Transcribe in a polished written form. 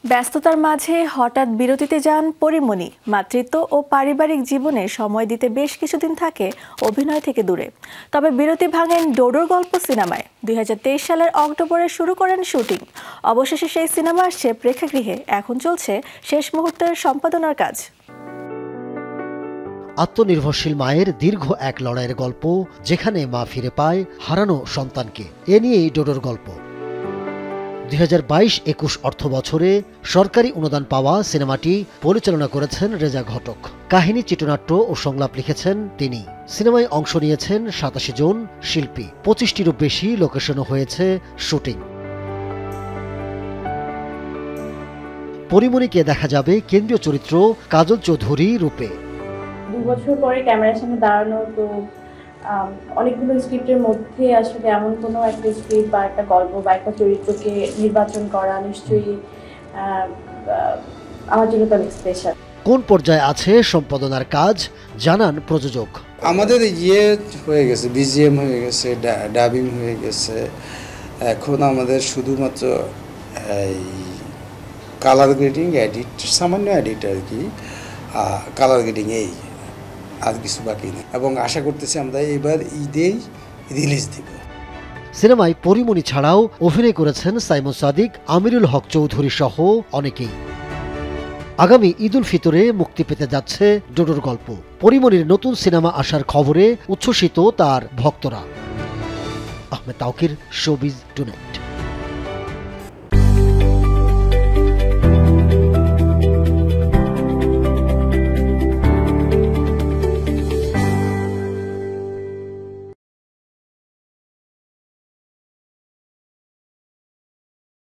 ব্যস্ততার মাঝে হঠাৎ বিরতিতে যান পরীমনি। মাতৃত্ব ও পারিবারিক জীবনে সময় দিতে বেশ কিছুদিন থাকে অভিনয় থেকে দূরে। তবে বিরতি ভাঙেন ডোডোর গল্প সিনেমায়। 2023 সালের অক্টোবরে শুরু করেন শুটিং। অবশেষে সেই সিনেমা আসছে প্রেক্ষাগৃহে। এখন চলছে শেষ মুহূর্তের সম্পাদনার কাজ। আত্মনির্ভরশীল মায়ের দীর্ঘ এক লড়াইয়ের গল্প, যেখানে মা ফিরে পায় হারানো সন্তানকে। এ নিয়েই ডোডোর গল্প। 2022-21 অর্থ বছরে সরকারি অনুদান পাওয়া সিনেমাটি পরিচালনা করেছেন রেজা ঘটক। কাহিনী, চিত্রনাট্য ও সংলাপ লিখেছেন তিনি। সিনেমায় অংশ নিয়েছেন 87 জন শিল্পী। 25টিরও বেশি লোকেশনও হয়েছে শুটিং। পরীমনিকে দেখা যাবে কেন্দ্রীয় চরিত্র কাজল চৌধুরী রূপে। 2 বছর পরে ক্যামেরার সামনে দাঁড়ানো, তো অনেকগুলো স্ক্রিপ্টের মধ্যে আসলে এমন কোনো একটা স্ক্রিপ্ট বা একটা গল্প বা একটা চরিত্রকে নির্বাচন করা নিশ্চয়ই আমার জন্য তো অনেক স্পেশাল। কোন পর্যায়ে আছে সম্পাদনার কাজ জানান প্রযোজক। আমাদের হয়ে গেছে, বিজিএম হয়ে গেছে, ডাবিং হয়ে গেছে। এখন আমাদের শুধুমাত্র এই কালার গ্রেডিং, এডিট, সামান্য এডিট আর কি, কালার গ্রেডিং, এই আর কিছু বাকি নেই। এবং আশা করতেছি আমরা এবার ঈদেই রিলিজ দিব। সিনেমায় পরীমনি ছাড়াও অভিনয় করেছেন সাইমন সাদিক, আমিরুল হক চৌধুরী সহ অনেকেই। আগামী ঈদ উল ফিতরে মুক্তি পেতে যাচ্ছে ডোডোর গল্প। পরীমনির নতুন সিনেমা আসার খবরে উচ্ছ্বসিত তার ভক্তরা। Ahmed Tauquir, showbiz today.